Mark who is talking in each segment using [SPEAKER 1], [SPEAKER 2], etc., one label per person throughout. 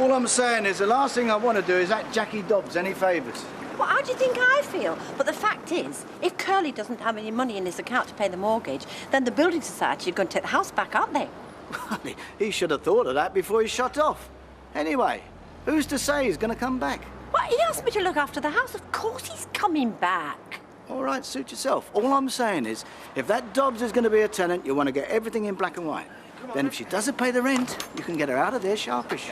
[SPEAKER 1] All I'm saying is the last thing I want to do is act Jackie Dobbs any favours.
[SPEAKER 2] Well, how do you think I feel? But the fact is, if Curly doesn't have any money in his account to pay the mortgage, then the building society are going to take the house back, aren't they?
[SPEAKER 1] He should have thought of that before he shut off. Anyway, who's to say he's going to come back?
[SPEAKER 2] Well, he asked me to look after the house. Of course he's coming back.
[SPEAKER 1] All right, suit yourself. All I'm saying is, if that Dobbs is going to be a tenant, you want to get everything in black and white. Then if she doesn't pay the rent, you can get her out of there sharpish.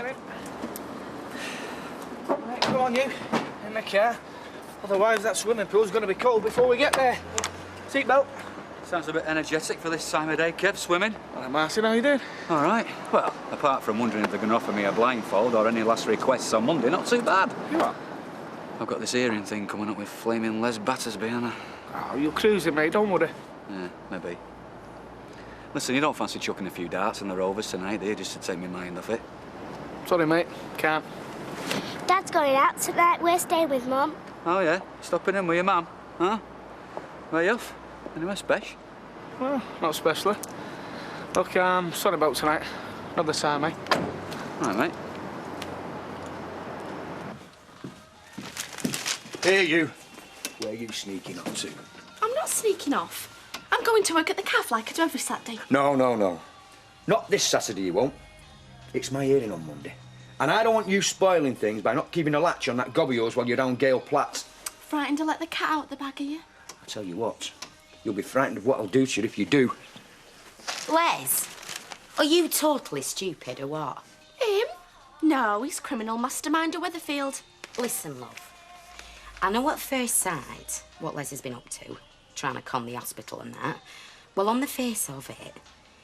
[SPEAKER 3] Right, come on, you. In the car. Otherwise, that swimming pool's going to be cold before we get there. Seatbelt.
[SPEAKER 4] Sounds a bit energetic for this time of day, Kev, swimming.
[SPEAKER 3] Hello, Martin, how you doing?
[SPEAKER 4] All right. Well, apart from wondering if they're going to offer me a blindfold or any last requests on Monday, not too bad.
[SPEAKER 3] You are?
[SPEAKER 4] I've got this hearing thing coming up with flaming Les Battersby, haven't I?
[SPEAKER 3] Oh, you're cruising, mate, don't worry.
[SPEAKER 4] Yeah, maybe. Listen, you don't fancy chucking a few darts in the Rovers tonight, do you, just to take my mind off it?
[SPEAKER 3] Sorry, mate, can't.
[SPEAKER 5] Dad's going out tonight. We're staying with Mum.
[SPEAKER 4] Oh, yeah? Stopping in with your mum, huh? Where you off? Anywhere special?
[SPEAKER 3] Well, not especially. Look, sorry about tonight. Another time, mate.
[SPEAKER 4] All right, mate.
[SPEAKER 6] Here, you. Where are you sneaking up to?
[SPEAKER 7] I'm not sneaking off. I'm going to work at the cafe like I do every Saturday.
[SPEAKER 6] No, no, no. Not this Saturday, you won't. It's my hearing on Monday. And I don't want you spoiling things by not keeping a latch on that gob of yours while you're down Gale Platt.
[SPEAKER 7] Frightened to let the cat out the bag, are you?
[SPEAKER 6] I tell you what, you'll be frightened of what I'll do to you if you do.
[SPEAKER 8] Les, are you totally stupid or what?
[SPEAKER 7] Him? No, he's criminal mastermind of Weatherfield.
[SPEAKER 8] Listen, love. I know at first sight what Les has been up to, trying to con the hospital and that. Well, on the face of it,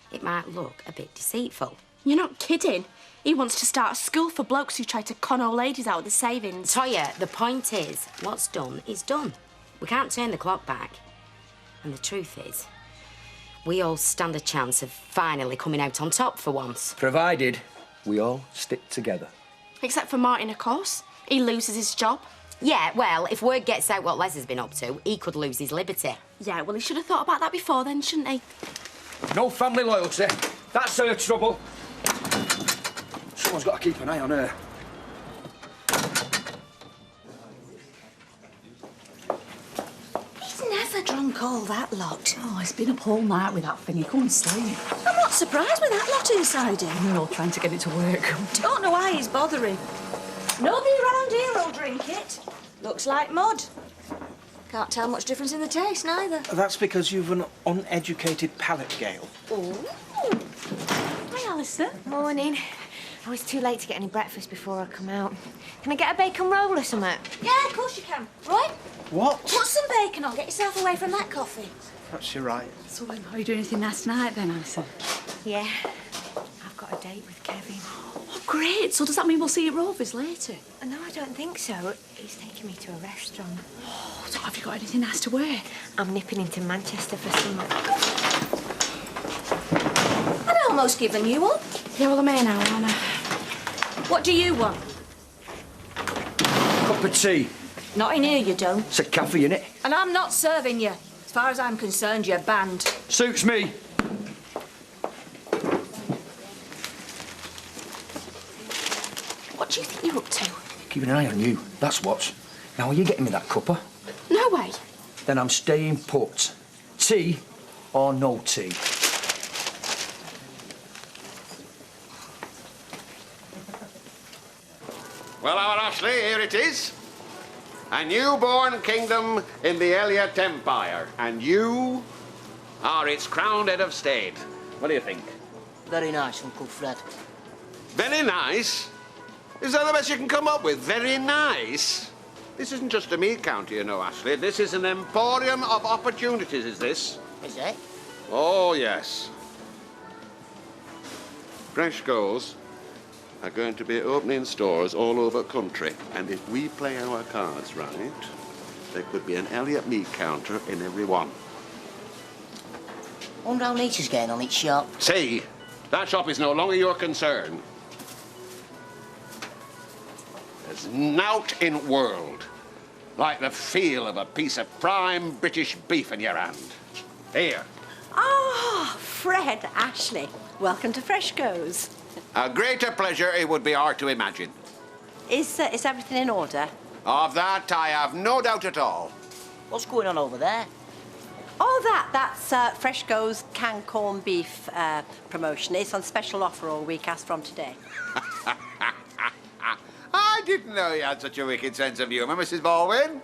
[SPEAKER 8] it might look a bit deceitful.
[SPEAKER 7] You're not kidding. He wants to start a school for blokes who try to con old ladies out of the savings.
[SPEAKER 8] Toya, the point is, what's done is done. We can't turn the clock back. And the truth is, we all stand a chance of finally coming out on top for once.
[SPEAKER 6] Provided we all stick together.
[SPEAKER 7] Except for Martin, of course. He loses his job.
[SPEAKER 8] Yeah, well, if word gets out what Les has been up to, he could lose his liberty.
[SPEAKER 7] Yeah, well, he should have thought about that before then, shouldn't he?
[SPEAKER 6] No family loyalty. That's her trouble. Someone's got to keep an eye on her.
[SPEAKER 2] He's never drunk all that lot.
[SPEAKER 9] Oh, he's been up all night with that thing. He couldn't sleep.
[SPEAKER 2] I'm not surprised with that lot inside him.
[SPEAKER 9] They're all trying to get it to work.
[SPEAKER 2] Don't know why he's bothering. Nobody around here will drink it. Looks like mud. Can't tell much difference in the taste, neither.
[SPEAKER 3] That's because you've an uneducated palate, Gale.
[SPEAKER 2] Ooh.
[SPEAKER 7] Hi, Alison.
[SPEAKER 5] Morning. I was too late to get any breakfast before I come out. Can I get a bacon roll or something?
[SPEAKER 2] Yeah, of course you can. Right?
[SPEAKER 3] What?
[SPEAKER 2] Put some bacon on. Get yourself away from that coffee.
[SPEAKER 3] Perhaps you're right.
[SPEAKER 9] So, are you doing anything last night then, Alison?
[SPEAKER 5] Yeah. I've got a date with Kevin.
[SPEAKER 9] Oh, great. So does that mean we'll see you at Rovers later?
[SPEAKER 5] No, I don't think so. He's taking me to a restaurant.
[SPEAKER 9] Oh, so have you got anything nice to wear?
[SPEAKER 5] I'm nipping into Manchester for summer.
[SPEAKER 2] I'd almost given you up.
[SPEAKER 7] Yeah, well, I'm here now, aren't I?
[SPEAKER 2] What do you want?
[SPEAKER 6] Cup of tea.
[SPEAKER 2] Not in here, you don't.
[SPEAKER 6] It's a cafe, innit?
[SPEAKER 2] And I'm not serving you. As far as I'm concerned, you're banned.
[SPEAKER 6] Suits me.
[SPEAKER 7] What do you think you're up to?
[SPEAKER 6] Keeping an eye on you, that's what. Now, are you getting me that cuppa?
[SPEAKER 7] No way.
[SPEAKER 6] Then I'm staying put. Tea or no tea?
[SPEAKER 10] Well, our Ashley, here it is. A newborn kingdom in the Elliot Empire. And you are its crowned head of state. What do you think?
[SPEAKER 11] Very nice, Uncle Fred.
[SPEAKER 10] Very nice? Is that the best you can come up with? Very nice? This isn't just a meat counter, you know, Ashley. This is an emporium of opportunities, is this?
[SPEAKER 11] Is it?
[SPEAKER 10] Oh, yes. Fresh Goals are going to be opening stores all over the country. And if we play our cards right, there could be an Elliot meat counter in every one.
[SPEAKER 11] Wonder how Lisa's getting on its shop.
[SPEAKER 10] See, that shop is no longer your concern. There's nought in world like the feel of a piece of prime British beef in your hand. Here.
[SPEAKER 2] Ah, Fred, Ashley. Welcome to Fresh Goes.
[SPEAKER 10] A greater pleasure it would be hard to imagine.
[SPEAKER 12] Is everything in order?
[SPEAKER 10] Of that, I have no doubt at all.
[SPEAKER 11] What's going on over there?
[SPEAKER 12] Oh, that's Freshco's canned corned beef promotion. It's on special offer all week as from today.
[SPEAKER 10] I didn't know you had such a wicked sense of humour, Mrs. Baldwin.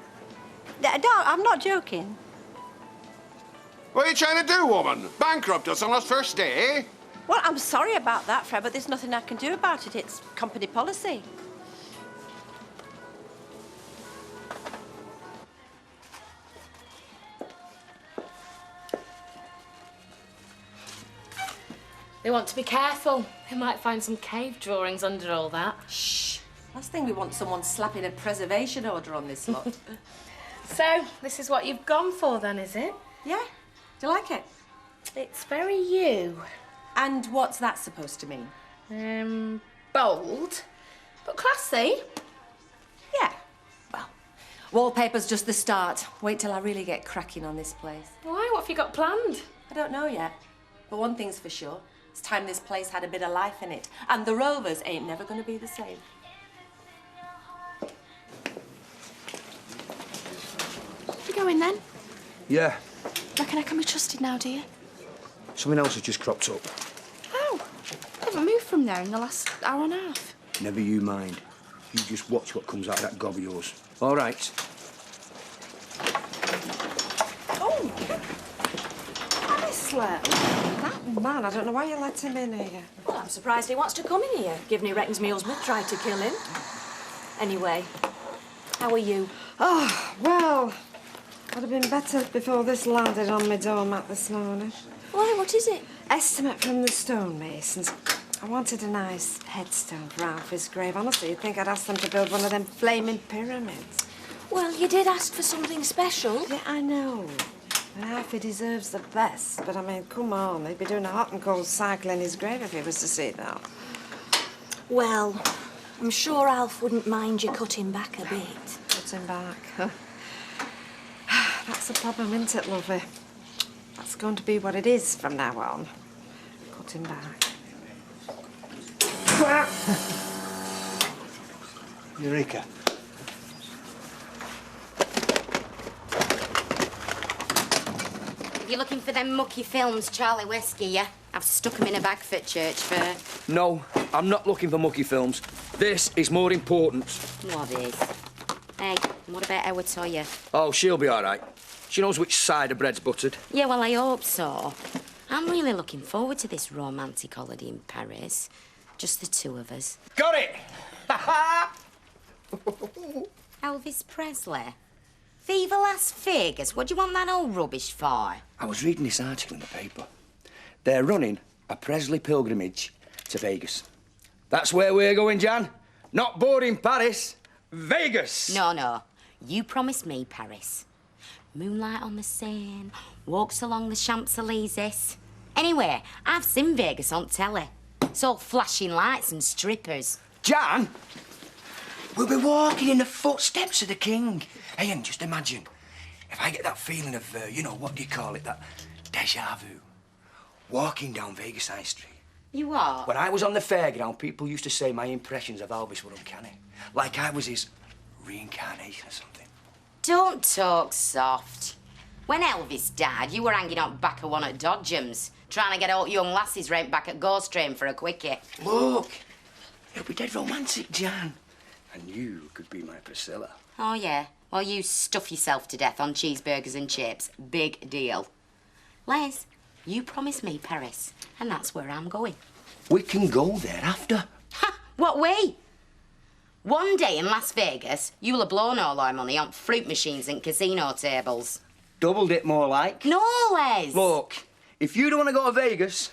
[SPEAKER 12] No, I'm not joking.
[SPEAKER 10] What are you trying to do, woman? Bankrupt us on our first day?
[SPEAKER 12] Well, I'm sorry about that, Fred, but there's nothing I can do about it. It's company policy.
[SPEAKER 13] They want to be careful. They might find some cave drawings under all that.
[SPEAKER 12] Shh. Last thing we want someone slapping a preservation order on this lot.
[SPEAKER 13] So, this is what you've gone for then, is it?
[SPEAKER 12] Yeah. Do you like it?
[SPEAKER 13] It's very you.
[SPEAKER 12] And what's that supposed to mean?
[SPEAKER 13] Bold, but classy.
[SPEAKER 12] Yeah. Well, wallpaper's just the start. Wait till I really get cracking on this place.
[SPEAKER 13] Why? What have you got planned?
[SPEAKER 12] I don't know yet. But one thing's for sure. It's time this place had a bit of life in it. And the Rovers ain't never going to be the same.
[SPEAKER 7] You going then?
[SPEAKER 6] Yeah,
[SPEAKER 7] Reckon I can be trusted now, do you?
[SPEAKER 6] something else has just cropped up.
[SPEAKER 7] Oh, I haven't moved from there in the last hour and a half.
[SPEAKER 6] Never you mind. You just watch what comes out of that gob of yours. All right.
[SPEAKER 12] Oh! Honestly, that man, I don't know why you let him in here.
[SPEAKER 2] Well, I'm surprised he wants to come in here, given he reckons me husband tried to kill him. Anyway, how are you?
[SPEAKER 12] Oh, well, would have been better before this landed on my doormat this morning.
[SPEAKER 2] Why, what is it?
[SPEAKER 12] Estimate from the stonemasons. I wanted a nice headstone for Alfie's grave. Honestly, you'd think I'd ask them to build one of them flaming pyramids.
[SPEAKER 2] Well, you did ask for something special.
[SPEAKER 12] Yeah, I know. And Alfie deserves the best. But, I mean, come on. He'd be doing a hot and cold cycle in his grave if he was to see that.
[SPEAKER 2] Well, I'm sure Alf wouldn't mind you cutting back a bit.
[SPEAKER 12] Cutting back. That's the problem, isn't it, lovey? That's going to be what it is from now on. Cutting back.
[SPEAKER 1] Eureka.
[SPEAKER 8] You're looking for them mucky films, Charlie Whiskey, yeah? I've stuck them in a bag for church fair.
[SPEAKER 6] No, I'm not looking for mucky films. This is more important.
[SPEAKER 8] What is? Hey, and what about our Toya?
[SPEAKER 6] Oh, she'll be all right. She knows which side of bread's buttered.
[SPEAKER 8] Yeah, well, I hope so. I'm really looking forward to this romantic holiday in Paris. Just the two of us.
[SPEAKER 6] Got it!
[SPEAKER 8] Elvis Presley. Viva Las Vegas. What do you want that old rubbish for?
[SPEAKER 6] I was reading this article in the paper. They're running a Presley pilgrimage to Vegas. That's where we're going, Jan. Not boring Paris. Vegas!
[SPEAKER 8] No. You promised me Paris. Moonlight on the Seine, walks along the Champs-Élysées. Anyway, I've seen Vegas on telly. It's all flashing lights and strippers.
[SPEAKER 6] Jan, we'll be walking in the footsteps of the king. Hey, and just imagine, if I get that feeling of, what do you call it, that déjà vu, walking down Vegas High Street.
[SPEAKER 8] You are?
[SPEAKER 6] When I was on the fairground, people used to say my impressions of Elvis were uncanny. Like I was his reincarnation or something.
[SPEAKER 8] Don't talk soft. When Elvis died, you were hanging out back of one at Dodgems, trying to get all young lassies right back at Ghost Train for a quickie.
[SPEAKER 6] Look, it'll be dead romantic, Jan. And you could be my Priscilla.
[SPEAKER 8] Oh, yeah? Well, you stuff yourself to death on cheeseburgers and chips. Big deal. Les, you promised me Paris, and that's where I'm going.
[SPEAKER 6] We can go there after.
[SPEAKER 8] Ha! What way? One day in Las Vegas, you'll have blown all our money on fruit machines and casino tables.
[SPEAKER 6] Doubled it more like.
[SPEAKER 8] No, Les!
[SPEAKER 6] Look, if you don't want to go to Vegas,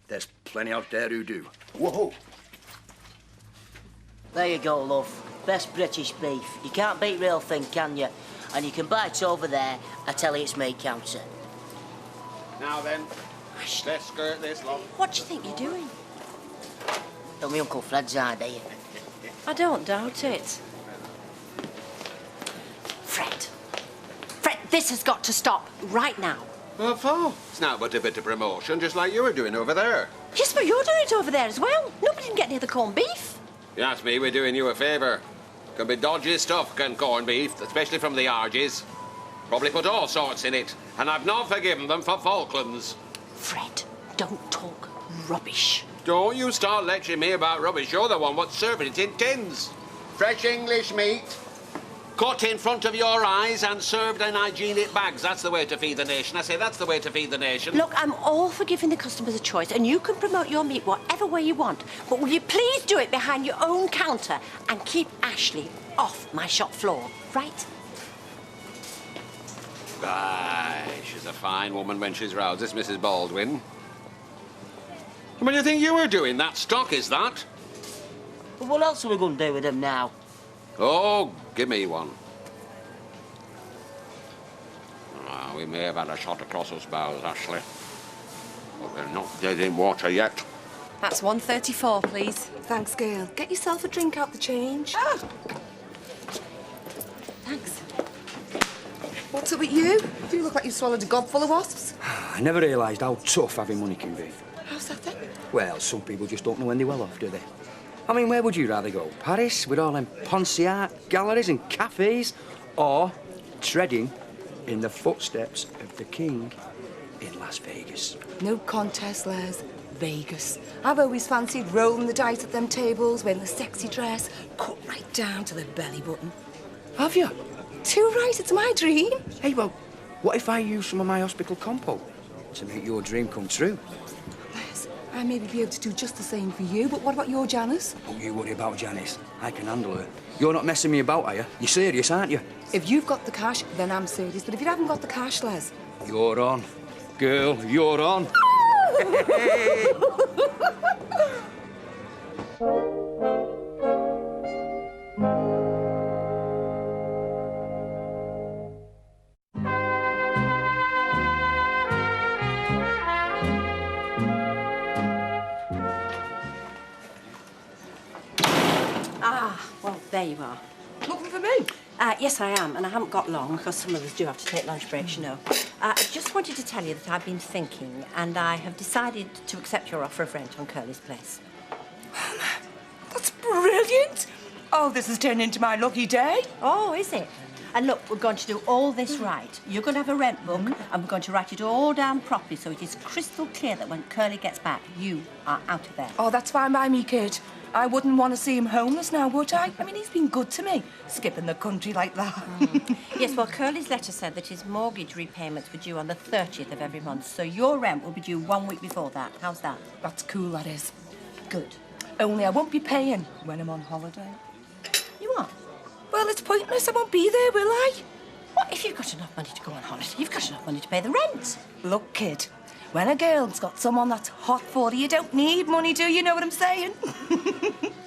[SPEAKER 6] there's plenty out there who do. Whoa.
[SPEAKER 11] There you go, love. Best British beef. You can't beat real thing, can you? And you can buy it over there. I tell you, it's me counter.
[SPEAKER 10] Now then, let's skirt this lot.
[SPEAKER 12] What do you think you're doing?
[SPEAKER 11] Don't me Uncle Fred's idea.
[SPEAKER 12] I don't doubt it. Fred, this has got to stop right now.
[SPEAKER 10] What for? It's not but a bit of promotion, just like you were doing over there.
[SPEAKER 12] Yes, but you're doing it over there as well. Nobody can get near the corned beef.
[SPEAKER 10] You ask me, we're doing you a favour. Can be dodgy stuff, can corned beef, especially from the Argies. Probably put all sorts in it, and I've not forgiven them for Falklands.
[SPEAKER 11] Fred, don't talk rubbish.
[SPEAKER 10] Don't you start lecturing me about rubbish. You're the one what's serving it in tins. Fresh English meat, cut in front of your eyes and served in hygienic bags. That's the way to feed the nation. I say that's the way to feed the nation.
[SPEAKER 14] Look, I'm all for giving the customers a choice, and you can promote your meat whatever way you want. But will you please do it behind your own counter and keep Ashley off my shop floor, right?
[SPEAKER 10] Aye, she's a fine woman when she's roused, this Mrs. Baldwin. What do you think you were doing? That stock, is that?
[SPEAKER 11] But what else are we going to do with them now?
[SPEAKER 10] Oh, give me one. Ah, we may have had a shot across us bows, Ashley. But we're not dead in water yet.
[SPEAKER 12] That's 134, please. Thanks, girl. Get yourself a drink out the change. Ah! Thanks. What's up with you? You look like you swallowed a gob full of wasps.
[SPEAKER 6] I never realised how tough having money can be.
[SPEAKER 12] How's that then?
[SPEAKER 6] Well, some people just don't know when they're well off, do they? I mean, where would you rather go? Paris, with all them Ponce art galleries and cafes? Or treading in the footsteps of the king in Las Vegas?
[SPEAKER 12] No contest, Les. Vegas. I've always fancied rolling the dice at them tables, wearing a sexy dress, cut right down to the belly button.
[SPEAKER 6] Have you?
[SPEAKER 12] Too right, it's my dream.
[SPEAKER 6] Hey, well, what if I use some of my hospital compo to make your dream come true?
[SPEAKER 12] Les, I may be able to do just the same for you, but what about your Janice?
[SPEAKER 6] Don't you worry about Janice. I can handle her. You're not messing me about, are you? You're serious, aren't you?
[SPEAKER 12] If you've got the cash, then I'm serious. But if you haven't got the cash, Les...
[SPEAKER 6] You're on. Girl, you're on.
[SPEAKER 14] Well, there you are.
[SPEAKER 12] Looking for me?
[SPEAKER 14] Yes, I am, and I haven't got long, because some of us do have to take lunch breaks, you know. I just wanted to tell you that I've been thinking, and I have decided to accept your offer of rent on Curly's place.
[SPEAKER 12] That's brilliant. Oh, this has turned into my lucky day.
[SPEAKER 14] Oh, is it? And look, we're going to do all this right. You're going to have a rent book, and we're going to write it all down properly so it is crystal clear that when Curly gets back, you are out of there.
[SPEAKER 12] Oh, that's fine by me, kid. I wouldn't want to see him homeless now, would I? I mean, he's been good to me, skipping the country like that.
[SPEAKER 14] Yes, well, Curly's letter said that his mortgage repayments were due on the 30th of every month, so your rent will be due 1 week before that. How's that?
[SPEAKER 12] That's cool, that is.
[SPEAKER 14] Good.
[SPEAKER 12] Only I won't be paying when I'm on holiday.
[SPEAKER 14] You are?
[SPEAKER 12] Well, it's pointless. I won't be there, will I?
[SPEAKER 14] What, if you've got enough money to go on holiday, you've got enough money to pay the rent.
[SPEAKER 12] Look, kid, when a girl's got someone that's hot for you don't need money, do you know what I'm saying?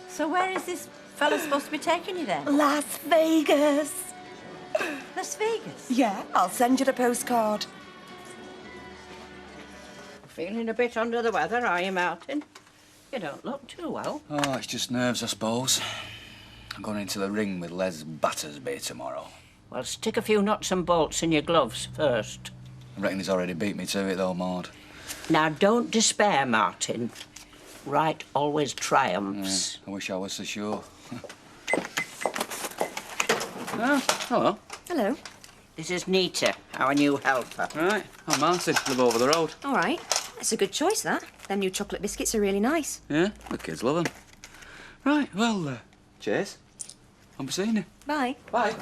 [SPEAKER 14] So where is this fella supposed to be taking you then?
[SPEAKER 12] Las Vegas.
[SPEAKER 14] Las Vegas?
[SPEAKER 12] Yeah, I'll send you the postcard.
[SPEAKER 11] Feeling a bit under the weather, are you, Martin? You don't look too well.
[SPEAKER 4] Oh, it's just nerves, I suppose. I'm going into the ring with Les Battersby tomorrow.
[SPEAKER 11] Well, stick a few nuts and bolts in your gloves first.
[SPEAKER 4] I reckon he's already beat me to it, though, Maud.
[SPEAKER 11] Now, don't despair, Martin. Right always triumphs.
[SPEAKER 4] Yeah, I wish I was so sure. Oh, hello.
[SPEAKER 14] Hello.
[SPEAKER 11] This is Nita, our new helper.
[SPEAKER 4] Right, I'm Martin. Live over the road.
[SPEAKER 2] All right. That's a good choice, that. Them new chocolate biscuits are really nice.
[SPEAKER 4] Yeah, the kids love them. Right, well, cheers. I'll be seeing you.
[SPEAKER 2] Bye.
[SPEAKER 4] Bye.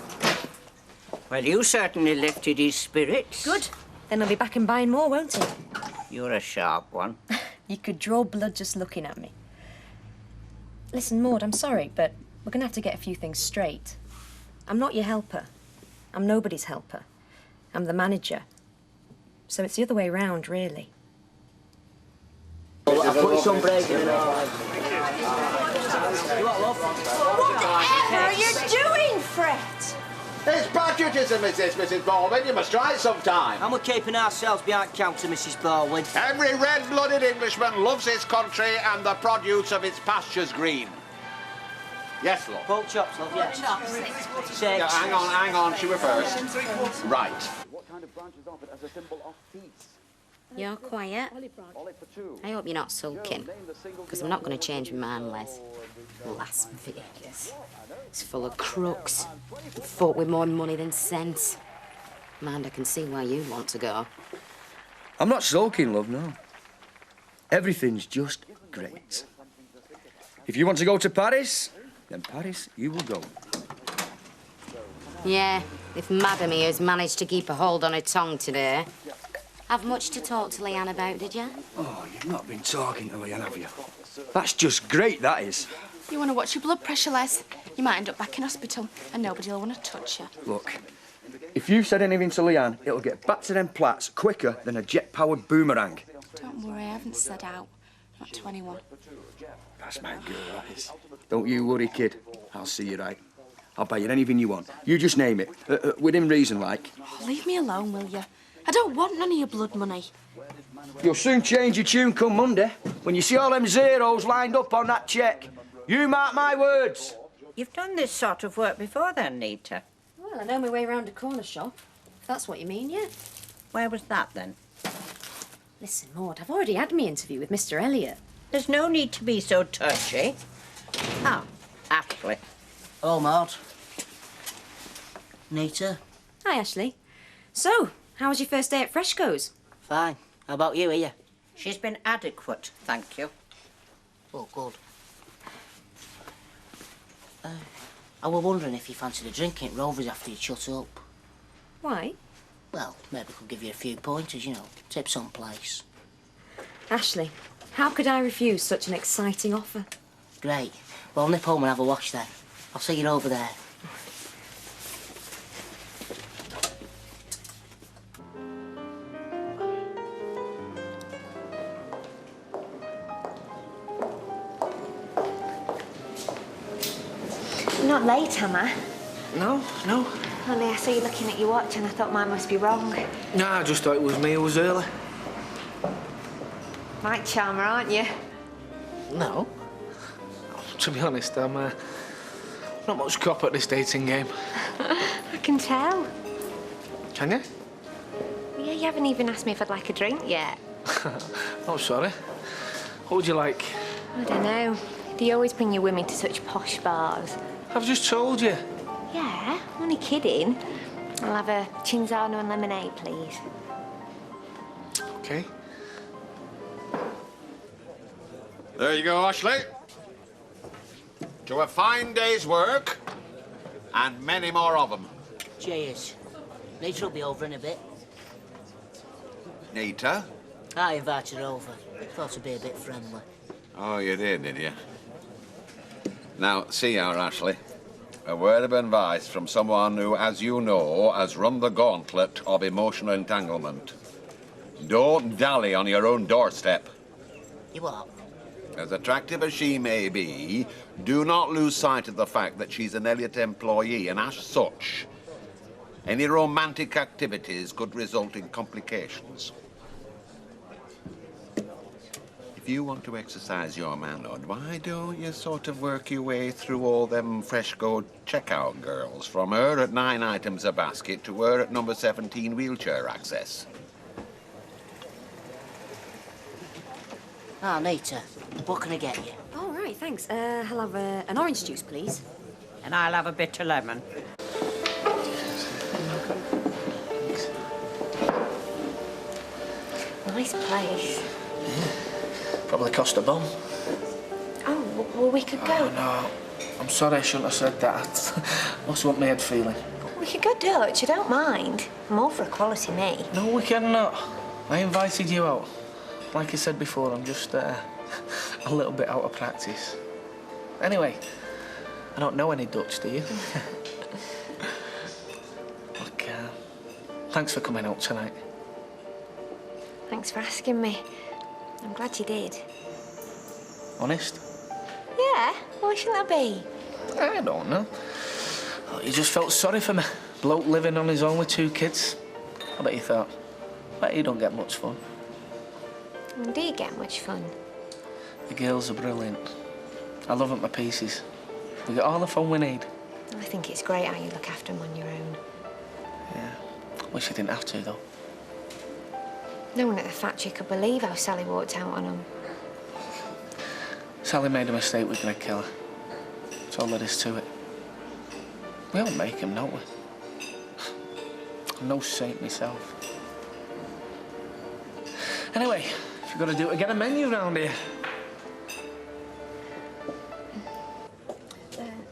[SPEAKER 11] Well, you certainly lifted his spirits.
[SPEAKER 2] Good. Then he'll be back and buying more, won't he?
[SPEAKER 11] You're a sharp one.
[SPEAKER 2] You could draw blood just looking at me. Listen, Maud, I'm sorry, but we're going to have to get a few things straight. I'm not your helper. I'm nobody's helper. I'm the manager. So it's the other way round, really.
[SPEAKER 11] I'll put some break in it.
[SPEAKER 14] Whatever are you doing, Fred?
[SPEAKER 1] It's patriotism, is this, Mrs. Baldwin? You must try it sometime.
[SPEAKER 11] And we're keeping ourselves behind counter, Mrs. Baldwin.
[SPEAKER 10] Every red-blooded Englishman loves his country and the produce of its pastures green. Yes, love.
[SPEAKER 11] Pork chops, love, yes. Six.
[SPEAKER 10] Yeah, hang on, she were first. Right.
[SPEAKER 15] What kind of branch is offered as a symbol of peace?
[SPEAKER 8] You're quiet. I hope you're not sulking, because I'm not going to change my mind, Les. Las Vegas. It's full of crooks. Folk with more money than sense. Mind, I can see why you want to go.
[SPEAKER 6] I'm not sulking, love, no. Everything's just great. If you want to go to Paris, then Paris you will go.
[SPEAKER 8] Yeah, if Madam here's managed to keep a hold on her tongue today. Have much to talk to Leanne about, did you?
[SPEAKER 6] Oh, you've not been talking to Leanne, have you? That's just great, that is.
[SPEAKER 7] You want to watch your blood pressure, Les? You might end up back in hospital and nobody will want to touch you.
[SPEAKER 6] Look, if you said anything to Leanne, it'll get back to them plats quicker than a jet-powered boomerang.
[SPEAKER 7] Don't worry, I haven't said out. Not to anyone.
[SPEAKER 6] That's my girl, that is. Don't you worry, kid. I'll see you right. I'll buy you anything you want. You just name it. Within reason, like.
[SPEAKER 7] Oh, leave me alone, will you? I don't want none of your blood money.
[SPEAKER 6] You'll soon change your tune come Monday, when you see all them zeros lined up on that cheque. You mark my words.
[SPEAKER 14] You've done this sort of work before then, Nita.
[SPEAKER 2] Well, I know my way around a corner shop, if that's what you mean, yeah.
[SPEAKER 14] Where was that, then?
[SPEAKER 2] Listen, Maud, I've already had my interview with Mr. Elliot.
[SPEAKER 14] There's no need to be so touchy. Ah, Ashley.
[SPEAKER 11] Oh, Maud. Nita?
[SPEAKER 2] Hi, Ashley. So, how was your first day at Fresco's?
[SPEAKER 11] Fine. How about you, are you?
[SPEAKER 14] She's been adequate, thank you.
[SPEAKER 11] Oh, good. I was wondering if you fancied a drink at Rovers after you shut up.
[SPEAKER 2] Why?
[SPEAKER 11] Well, maybe I could give you a few pointers, you know, tip someplace.
[SPEAKER 2] Ashley, how could I refuse such an exciting offer?
[SPEAKER 11] Great. Well, nip home and have a wash then. I'll see you over there.
[SPEAKER 5] You're not late, am I?
[SPEAKER 3] No, no.
[SPEAKER 5] Only I saw you looking at your watch and I thought mine must be wrong.
[SPEAKER 3] Nah, I just thought it was me who was early.
[SPEAKER 5] Mike Charmer, aren't you?
[SPEAKER 3] No. To be honest, I'm not much cop at this dating game.
[SPEAKER 5] I can tell.
[SPEAKER 3] Can you?
[SPEAKER 5] Yeah, you haven't even asked me if I'd like a drink yet.
[SPEAKER 3] Oh, sorry. What would you like?
[SPEAKER 5] I don't know. Do you always bring your women to such posh bars?
[SPEAKER 3] I've just told you.
[SPEAKER 5] Yeah, I'm only kidding. I'll have a Cinzano and lemonade, please.
[SPEAKER 3] Okay.
[SPEAKER 10] There you go, Ashley. To a fine day's work, and many more of them.
[SPEAKER 11] Cheers. Nita will be over in a bit.
[SPEAKER 10] Nita?
[SPEAKER 11] I invited her over. Thought it'd be a bit friendly.
[SPEAKER 10] Oh, you did you? Now, see here, Ashley. A word of advice from someone who, as you know, has run the gauntlet of emotional entanglement. Don't dally on your own doorstep.
[SPEAKER 11] You what?
[SPEAKER 10] As attractive as she may be, do not lose sight of the fact that she's an Elliot employee, and as such, any romantic activities could result in complications. If you want to exercise your manhood, why don't you sort of work your way through all them Fresco checkout girls, from her at 9 items a basket to her at number 17 wheelchair access?
[SPEAKER 11] Ah, Nita, what can I get you?
[SPEAKER 2] All right, thanks. I'll have an orange juice, please.
[SPEAKER 14] And I'll have a bit of lemon.
[SPEAKER 5] Nice place.
[SPEAKER 3] Probably cost a bomb.
[SPEAKER 5] Oh, well, we could go.
[SPEAKER 3] Oh, no. I'm sorry I shouldn't have said that. Must want my head feeling.
[SPEAKER 5] We could go Dutch, I don't mind. I'm all for a quality me.
[SPEAKER 3] No, we cannot. I invited you out. Like I said before, I'm just a little bit out of practice. Anyway, I don't know any Dutch, do you? Look, thanks for coming out tonight.
[SPEAKER 5] Thanks for asking me. I'm glad you did.
[SPEAKER 3] Honest?
[SPEAKER 5] Yeah, why shouldn't I be?
[SPEAKER 3] I don't know. Oh, you just felt sorry for me. Bloke living on his own with 2 kids. I bet you thought, bet you don't get much fun.
[SPEAKER 5] Do you get much fun?
[SPEAKER 3] The girls are brilliant. I love them to pieces. We get all the fun we need.
[SPEAKER 5] I think it's great how you look after them on your own.
[SPEAKER 3] Yeah. Wish you didn't have to, though.
[SPEAKER 5] No one at the factory could believe how Sally walked out on him.
[SPEAKER 3] Sally made a mistake with Greg Keller. That's all there is to it. We don't make him, don't we? I'm no saint myself. Anyway, if you're gonna do it, get a menu round here.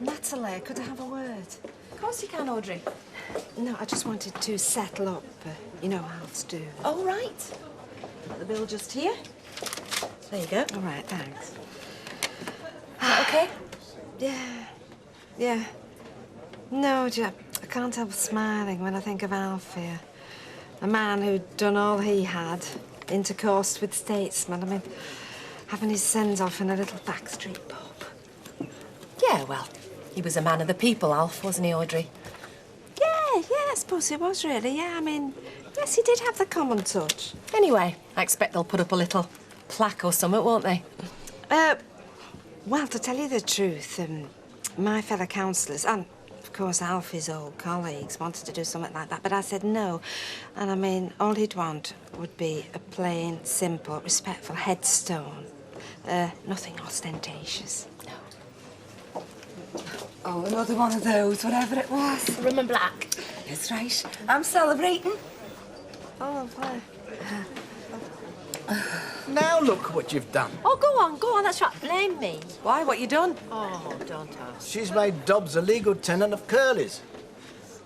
[SPEAKER 12] Natalie, could I have a word?
[SPEAKER 14] Of course you can, Audrey.
[SPEAKER 12] No, I just wanted to settle up. You know how to do.
[SPEAKER 14] All right. The bill just here. There you go.
[SPEAKER 12] All right, thanks.
[SPEAKER 14] Is that okay?
[SPEAKER 12] Yeah. No, I can't help smiling when I think of Alfie. A man who'd done all he had, intercoursed with statesmen. I mean, having his sends off in a little backstreet pub.
[SPEAKER 14] Yeah, well, he was a man of the people, Alf, wasn't he, Audrey?
[SPEAKER 12] Yeah, I suppose he was really, yeah. I mean, yes, he did have the common touch.
[SPEAKER 14] Anyway, I expect they'll put up a little plaque or something, won't they?
[SPEAKER 12] Well, to tell you the truth, my fellow councillors, and of course Alfie's old colleagues, wanted to do something like that, but I said no. And I mean, all he'd want would be a plain, simple, respectful headstone. Nothing ostentatious.
[SPEAKER 14] Oh, another one of those, whatever it was.
[SPEAKER 13] Rum and black.
[SPEAKER 14] That's right. I'm celebrating.
[SPEAKER 12] Oh, boy.
[SPEAKER 1] Now look what you've done.
[SPEAKER 14] Oh, go on, that's right. Blame me. Why, what you done? Oh, don't ask.
[SPEAKER 1] She's made Dobbs a legal tenant of Curly's.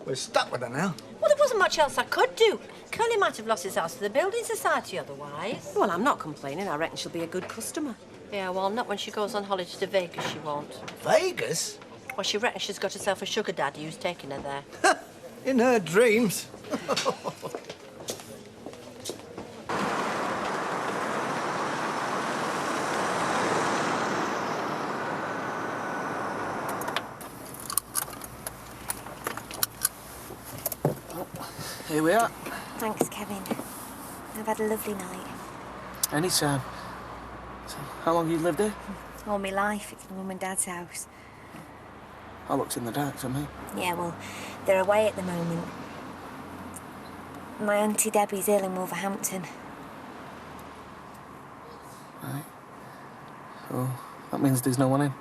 [SPEAKER 1] We're stuck with her now.
[SPEAKER 14] Well, there wasn't much else I could do. Curly might have lost his house to the Building Society otherwise. Well, I'm not complaining. I reckon she'll be a good customer. Yeah, well, not when she goes on holiday to Vegas, she won't.
[SPEAKER 1] Vegas?
[SPEAKER 14] Well, she reckons she's got herself a sugar daddy who's taking her there.
[SPEAKER 1] In her dreams.
[SPEAKER 3] Here we are.
[SPEAKER 5] Thanks, Kevin. I've had a lovely night.
[SPEAKER 3] Anytime. So, how long have you lived here?
[SPEAKER 5] All my life, it's my mum and dad's house.
[SPEAKER 3] I looked in the dark to me.
[SPEAKER 5] Yeah, well, they're away at the moment. My Auntie Debbie's ill in Wolverhampton.
[SPEAKER 3] Right. So, that means there's no one in.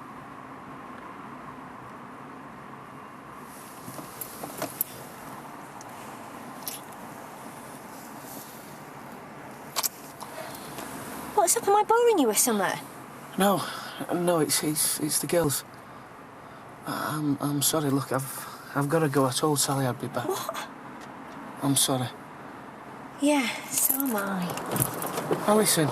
[SPEAKER 5] What's up? Am I boring you or something?
[SPEAKER 3] No, it's the girls. I'm sorry. Look, I've got to go. I told Sally I'd be back.
[SPEAKER 5] What?
[SPEAKER 3] I'm sorry.
[SPEAKER 5] Yeah, so am I.
[SPEAKER 3] Alison.